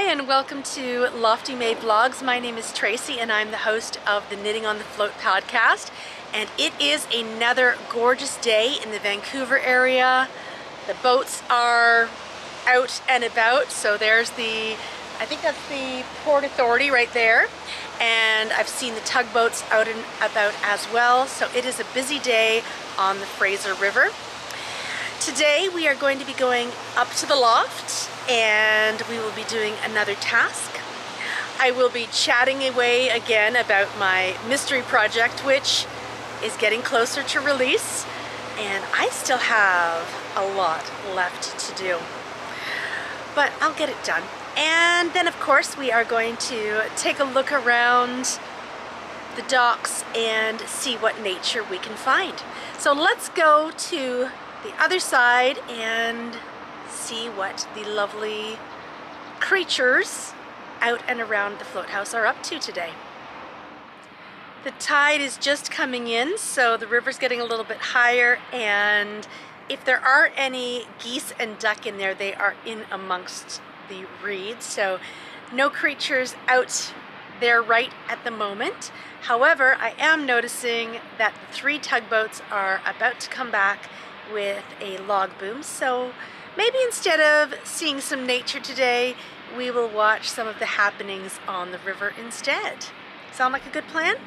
and welcome to Lofty Made Vlogs. My name is Tracy and I'm the host of the Knitting on the Float podcast. And it is another gorgeous day in the Vancouver area. The boats are out and about. So there's I think that's the Port Authority right there. And I've seen the tugboats out and about as well. So it is a busy day on the Fraser River. Today we are going to be going up to the loft and we will be doing another task. I will be chatting away again about my mystery project, which is getting closer to release, and I still have a lot left to do, but I'll get it done. And then of course we are going to take a look around the docks and see what nature we can find. So let's go to the other side and see what the lovely creatures out and around the float house are up to today. The tide is just coming in, so the river's getting a little bit higher, and if there are any geese and duck in there, they are in amongst the reeds, so no creatures out there right at the moment. However, I am noticing that the 3 tugboats are about to come back with a log boom, so maybe instead of seeing some nature today, we will watch some of the happenings on the river instead. Sound like a good plan?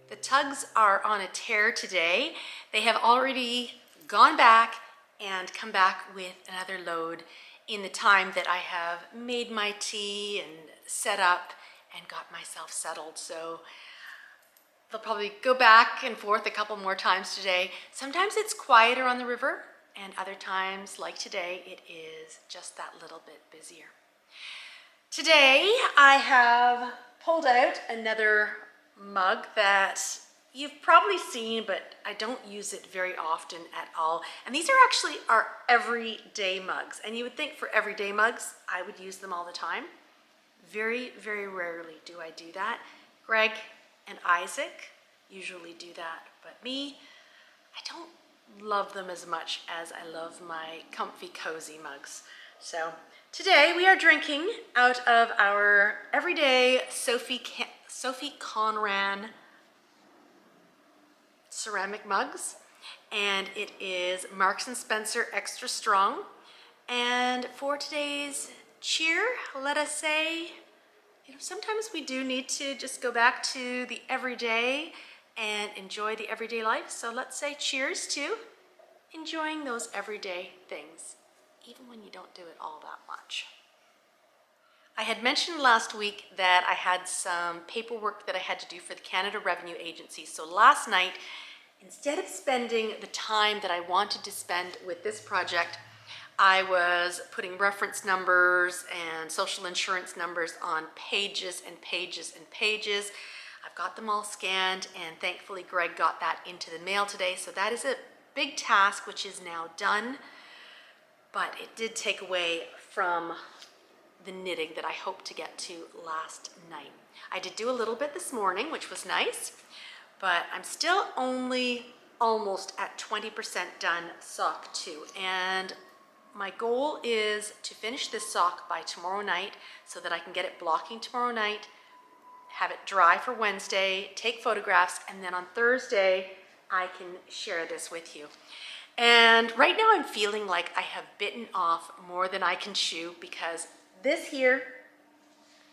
The tugs are on a tear today. They have already gone back and come back with another load in the time that I have made my tea and set up and got myself settled. So they'll probably go back and forth a couple more times today. Sometimes it's quieter on the river, and other times, like today, it is just that little bit busier. Today I have pulled out another mug that you've probably seen, but I don't use it very often at all. And these are actually our everyday mugs. And you would think for everyday mugs, I would use them all the time. Very, very rarely do I do that. Greg and Isaac usually do that, but me, I don't love them as much as I love my comfy, cozy mugs. So today we are drinking out of our everyday Sophie Conran ceramic mugs, and it is Marks and Spencer Extra Strong. And for today's cheer, let us say, sometimes we do need to just go back to the everyday and enjoy the everyday life. So let's say cheers to enjoying those everyday things, even when you don't do it all that much. I had mentioned last week that I had some paperwork that I had to do for the Canada Revenue Agency. So last night, instead of spending the time that I wanted to spend with this project, I was putting reference numbers and social insurance numbers on pages and pages and pages. I've got them all scanned, and thankfully Greg got that into the mail today. So that is a big task, which is now done, but it did take away from the knitting that I hoped to get to last night. I did do a little bit this morning, which was nice, but I'm still only almost at 20% done sock 2. And my goal is to finish this sock by tomorrow night so that I can get it blocking tomorrow night, have it dry for Wednesday, take photographs, and then on Thursday, I can share this with you. And right now I'm feeling like I have bitten off more than I can chew, because this here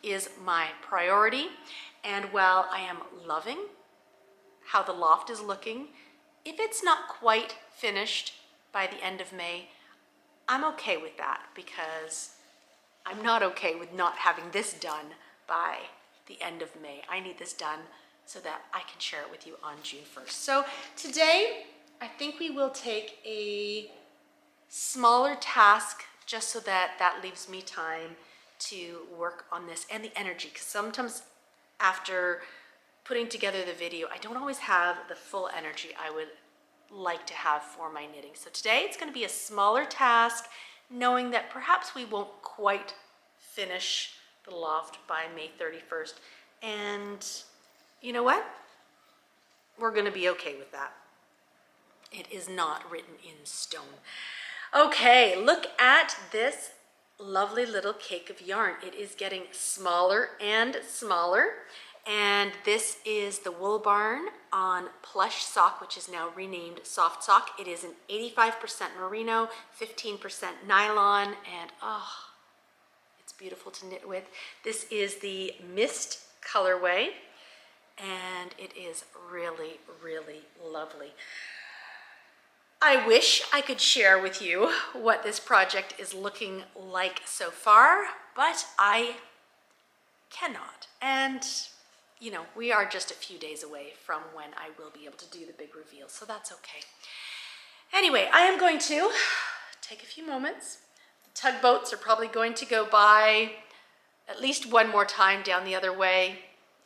is my priority. And while I am loving how the loft is looking, if it's not quite finished by the end of May, I'm okay with that, because I'm not okay with not having this done by the end of May. I need this done so that I can share it with you on June 1st. So today, I think we will take a smaller task just so that that leaves me time to work on this and the energy, because sometimes after putting together the video, I don't always have the full energy I would like to have for my knitting. So today it's going to be a smaller task, knowing that perhaps we won't quite finish the loft by May 31st. And you know what? We're going to be okay with that. It is not written in stone. Okay, look at this lovely little cake of yarn. It is getting smaller and smaller. And this is the Wool Barn on Plush Sock, which is now renamed Soft Sock. It is an 85% merino, 15% nylon, and it's beautiful to knit with. This is the Mist colorway, and it is really, really lovely. I wish I could share with you what this project is looking like so far, but I cannot. And we are just a few days away from when I will be able to do the big reveal, so that's okay. Anyway, I am going to take a few moments. The tugboats are probably going to go by at least one more time down the other way,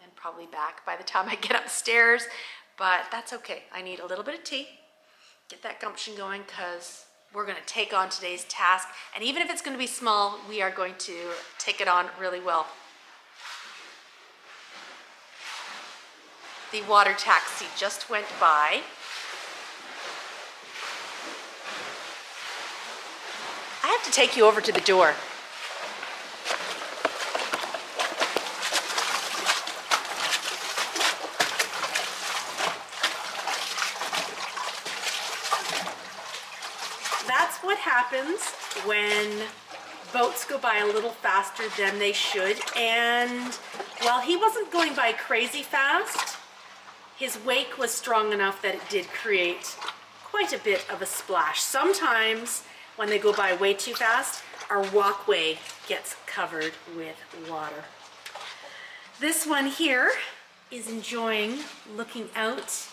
and probably back by the time I get upstairs, but that's okay. I need a little bit of tea, get that gumption going, because we're going to take on today's task, and even if it's going to be small, we are going to take it on really well. The water taxi just went by. I have to take you over to the door. That's what happens when boats go by a little faster than they should. And while he wasn't going by crazy fast, his wake was strong enough that it did create quite a bit of a splash. Sometimes when they go by way too fast, our walkway gets covered with water. This one here is enjoying looking out,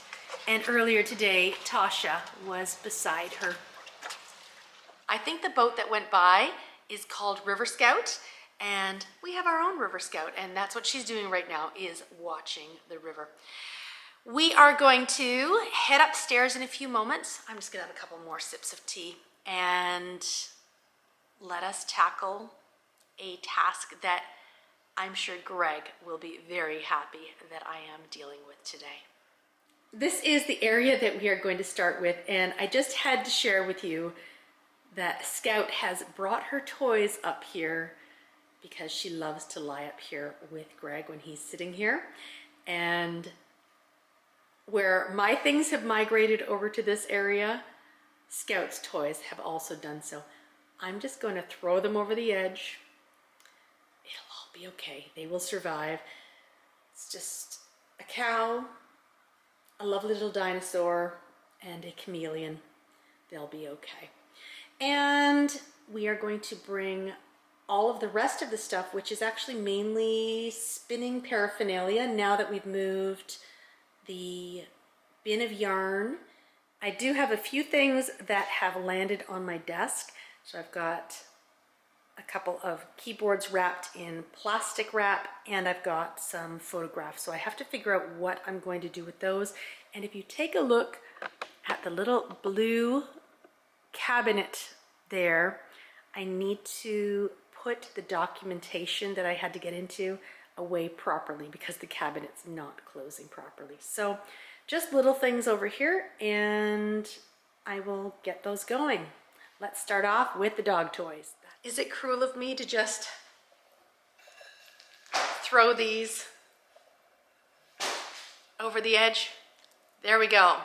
and earlier today, Tasha was beside her. I think the boat that went by is called River Scout, and we have our own River Scout, and that's what she's doing right now, is watching the river. We are going to head upstairs in a few moments. I'm just gonna have a couple more sips of tea, and let us tackle a task that I'm sure Greg will be very happy that I am dealing with today. This is the area that we are going to start with, and I just had to share with you that Scout has brought her toys up here because she loves to lie up here with Greg when he's sitting here. And where my things have migrated over to this area, Scout's toys have also done so. I'm just going to throw them over the edge. It'll all be okay. They will survive. It's just a cow, a lovely little dinosaur, and a chameleon. They'll be okay. And we are going to bring all of the rest of the stuff, which is actually mainly spinning paraphernalia, now that we've moved the bin of yarn. I do have a few things that have landed on my desk. So I've got a couple of keyboards wrapped in plastic wrap, and I've got some photographs. So I have to figure out what I'm going to do with those. And if you take a look at the little blue cabinet there, I need to put the documentation that I had to get into away properly because the cabinet's not closing properly. So just little things over here, and I will get those going. Let's start off with the dog toys. Is it cruel of me to just throw these over the edge? There we go.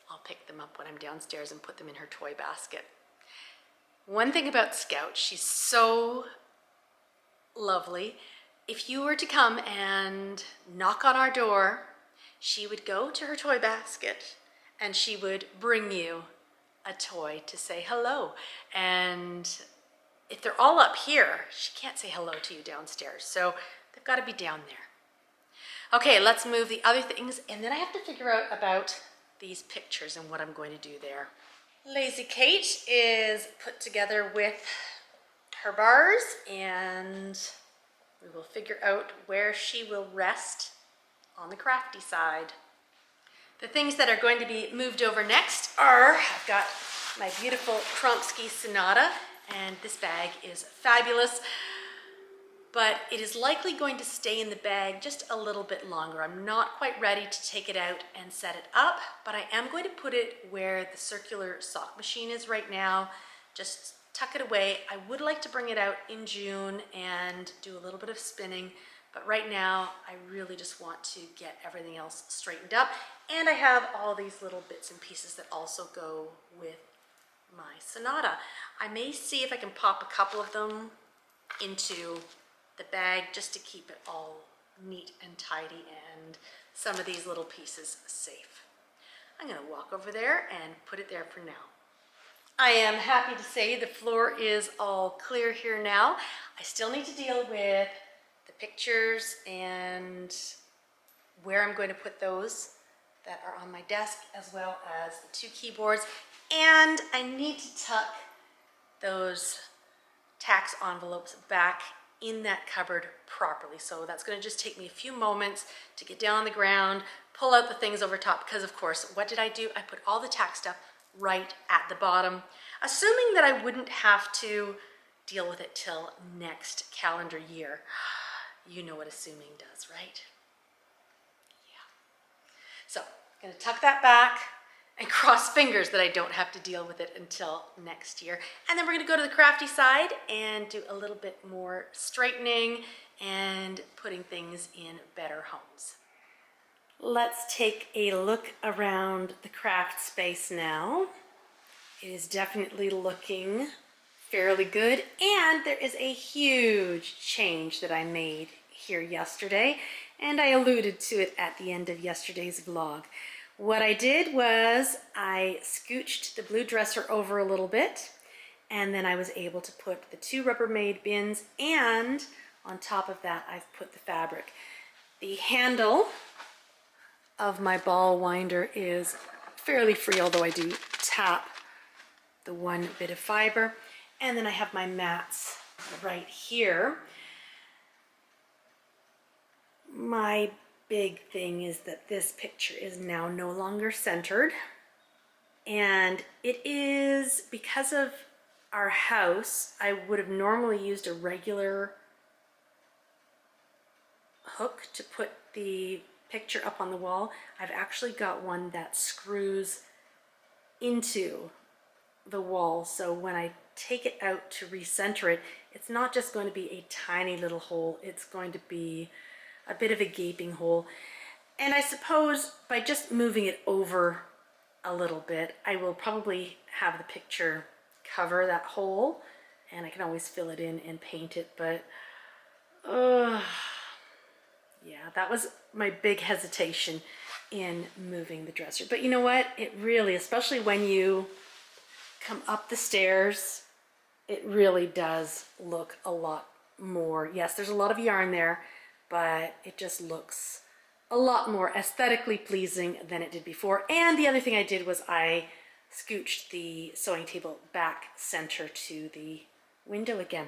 I'll pick them up when I'm downstairs and put them in her toy basket. One thing about Scout, she's so lovely. If you were to come and knock on our door, she would go to her toy basket and she would bring you a toy to say hello. And if they're all up here, she can't say hello to you downstairs. So they've got to be down there. Okay, let's move the other things, and then I have to figure out about these pictures and what I'm going to do there. Lazy Kate is put together with her bars, and we will figure out where she will rest on the crafty side. The things that are going to be moved over next are, I've got my beautiful Kromsky Sonata, and this bag is fabulous, but it is likely going to stay in the bag just a little bit longer. I'm not quite ready to take it out and set it up, but I am going to put it where the circular sock machine is right now. Just tuck it away. I would like to bring it out in June and do a little bit of spinning, but right now I really just want to get everything else straightened up. And I have all these little bits and pieces that also go with my Sonata. I may see if I can pop a couple of them into the bag just to keep it all neat and tidy and some of these little pieces safe. I'm going to walk over there and put it there for now. I am happy to say the floor is all clear here now. I still need to deal with the pictures and where I'm going to put those that are on my desk, as well as the two keyboards. And I need to tuck those tax envelopes back in that cupboard properly. So that's going to just take me a few moments to get down on the ground, pull out the things over top, because of course, what did I do? I put all the tax stuff right at the bottom, assuming that I wouldn't have to deal with it till next calendar year. You know what assuming does, right? Yeah. So I'm going to tuck that back and cross fingers that I don't have to deal with it until next year. And then we're going to go to the crafty side and do a little bit more straightening and putting things in better homes. Let's take a look around the craft space now. It is definitely looking fairly good, and there is a huge change that I made here yesterday, and I alluded to it at the end of yesterday's vlog. What I did was I scooched the blue dresser over a little bit, and then I was able to put the two Rubbermaid bins, and on top of that I've put the fabric. The handle of my ball winder is fairly free, although I do tap the one bit of fiber. And then I have my mats right here. My big thing is that this picture is now no longer centered. And it is because of our house. I would have normally used a regular hook to put the picture up on the wall, I've actually got one that screws into the wall. So when I take it out to recenter it, it's not just going to be a tiny little hole, it's going to be a bit of a gaping hole. And I suppose by just moving it over a little bit, I will probably have the picture cover that hole, and I can always fill it in and paint it. But yeah, that was my big hesitation in moving the dresser. But you know what? It really, especially when you come up the stairs, it really does look a lot more. Yes, there's a lot of yarn there, but it just looks a lot more aesthetically pleasing than it did before. And the other thing I did was I scooched the sewing table back center to the window again.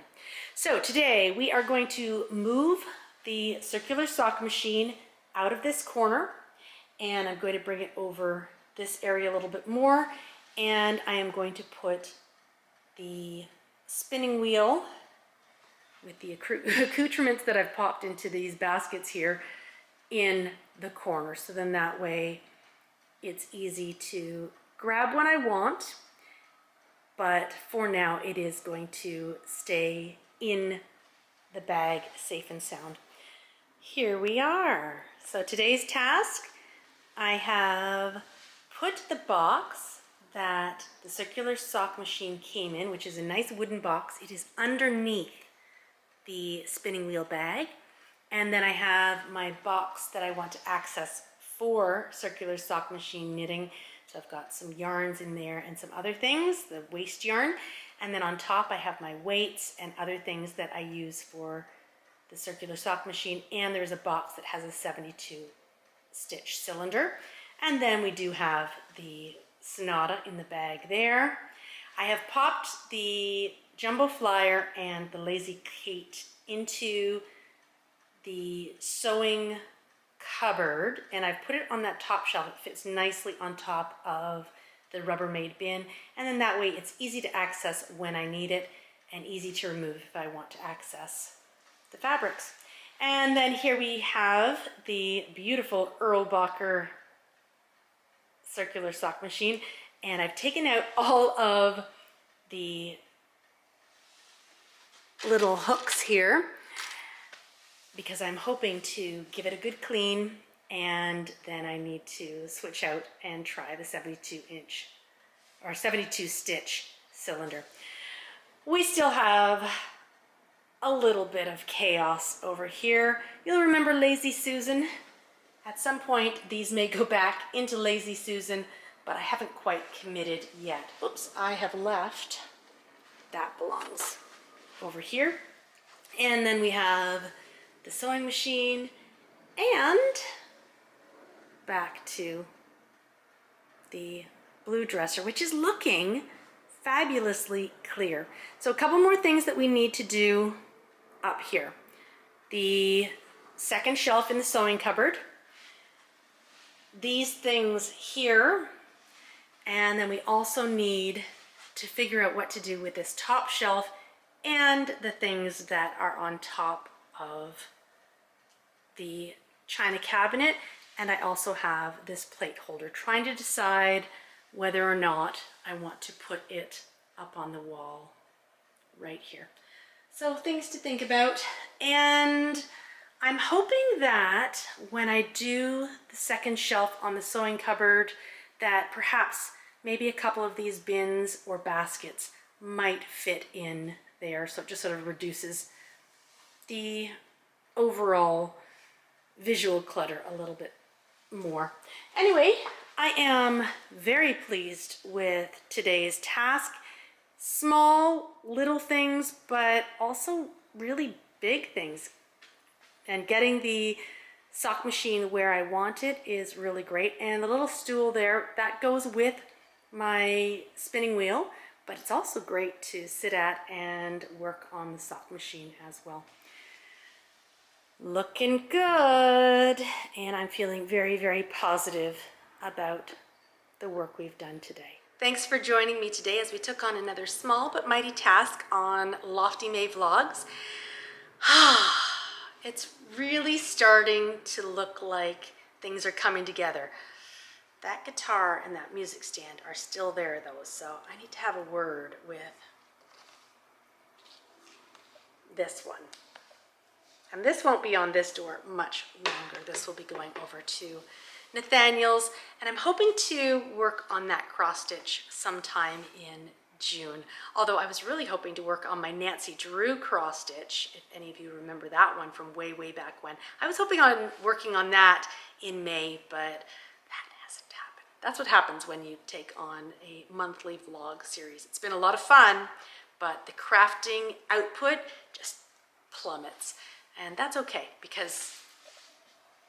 So today we are going to move the circular sock machine out of this corner, and I'm going to bring it over this area a little bit more, and I am going to put the spinning wheel with the accoutrements that I've popped into these baskets here in the corner. So then that way it's easy to grab when I want, but for now it is going to stay in the bag safe and sound. Here we are. So today's task, I have put the box that the circular sock machine came in, which is a nice wooden box. It is underneath the spinning wheel bag. And then I have my box that I want to access for circular sock machine knitting. So I've got some yarns in there and some other things, the waste yarn. And then on top I have my weights and other things that I use for the circular sock machine. And there's a box that has a 72 stitch cylinder. And then we do have the Sonata in the bag there. I have popped the Jumbo Flyer and the Lazy Kate into the sewing cupboard, and I've put it on that top shelf. It fits nicely on top of the Rubbermaid bin, and then that way it's easy to access when I need it and easy to remove if I want to access the fabrics. And then here we have the beautiful Erlbacher circular sock machine, and I've taken out all of the little hooks here because I'm hoping to give it a good clean, and then I need to switch out and try the 72 inch or 72 stitch cylinder. We still have a little bit of chaos over here. You'll remember Lazy Susan. At some point these may go back into Lazy Susan, but I haven't quite committed yet. Oops, I have left. That belongs over here. And then we have the sewing machine, and back to the blue dresser, which is looking fabulously clear. So a couple more things that we need to do up here. The second shelf in the sewing cupboard, these things here, and then we also need to figure out what to do with this top shelf and the things that are on top of the china cabinet. And I also have this plate holder, trying to decide whether or not I want to put it up on the wall right here. So things to think about, and I'm hoping that when I do the second shelf on the sewing cupboard that perhaps maybe a couple of these bins or baskets might fit in there, so it just sort of reduces the overall visual clutter a little bit more. Anyway, I am very pleased with today's task. Small little things, but also really big things. And getting the sock machine where I want it is really great. And the little stool there, that goes with my spinning wheel, but it's also great to sit at and work on the sock machine as well. Looking good, and I'm feeling very, very positive about the work we've done today. Thanks for joining me today as we took on another small but mighty task on Lofty May Vlogs. It's really starting to look like things are coming together. That guitar and that music stand are still there though, so I need to have a word with this one. And this won't be on this door much longer. This will be going over to Nathaniel's, and I'm hoping to work on that cross stitch sometime in June. Although I was really hoping to work on my Nancy Drew cross stitch, if any of you remember that one from way, way back when. I was hoping on working on that in May, but that hasn't happened. That's what happens when you take on a monthly vlog series. It's been a lot of fun, but the crafting output just plummets. And that's okay, because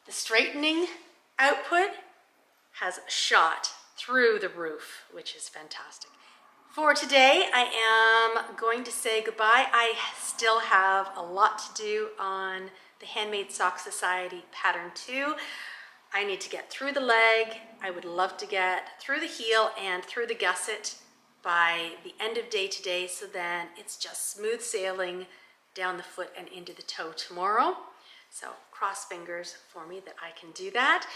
the straightening output has shot through the roof, which is fantastic. For today, I am going to say goodbye. I still have a lot to do on the Handmade Sock Society pattern 2. I need to get through the leg. I would love to get through the heel and through the gusset by the end of day today, so then it's just smooth sailing down the foot and into the toe tomorrow. So cross fingers for me that I can do that.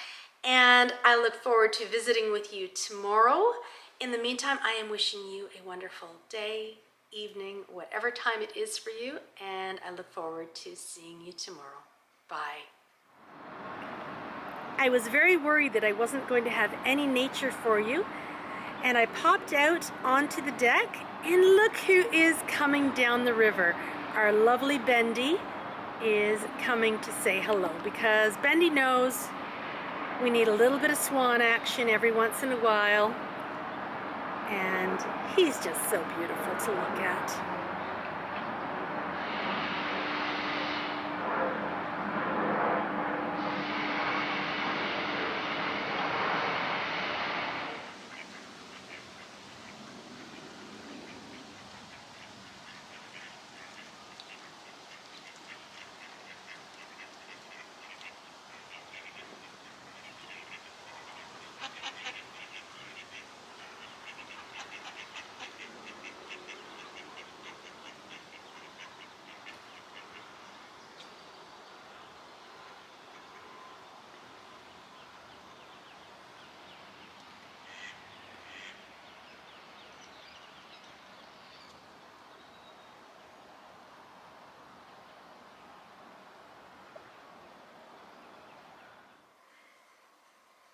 And I look forward to visiting with you tomorrow. In the meantime, I am wishing you a wonderful day, evening, whatever time it is for you, and I look forward to seeing you tomorrow. Bye. I was very worried that I wasn't going to have any nature for you, and I popped out onto the deck, and look who is coming down the river. Our lovely Bendy is coming to say hello, because Bendy knows we need a little bit of swan action every once in a while, and he's just so beautiful to look at.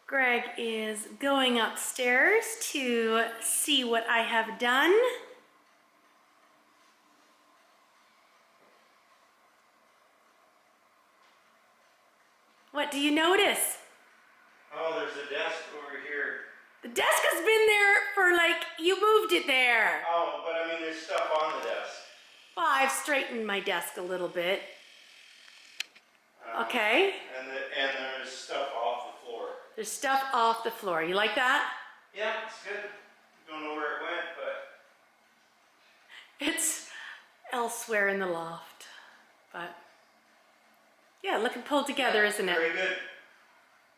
Greg is going upstairs to see what I have done. What do you notice? Oh, there's a desk over here. The desk has been there for you moved it there. Oh, but I mean there's stuff on the desk. Well, I've straightened my desk a little bit. Okay. And there's stuff off the floor. There's stuff off the floor. You like that? Yeah, it's good. Don't know where it went, but It's elsewhere in the loft. But yeah, looking pulled together, isn't it? very good.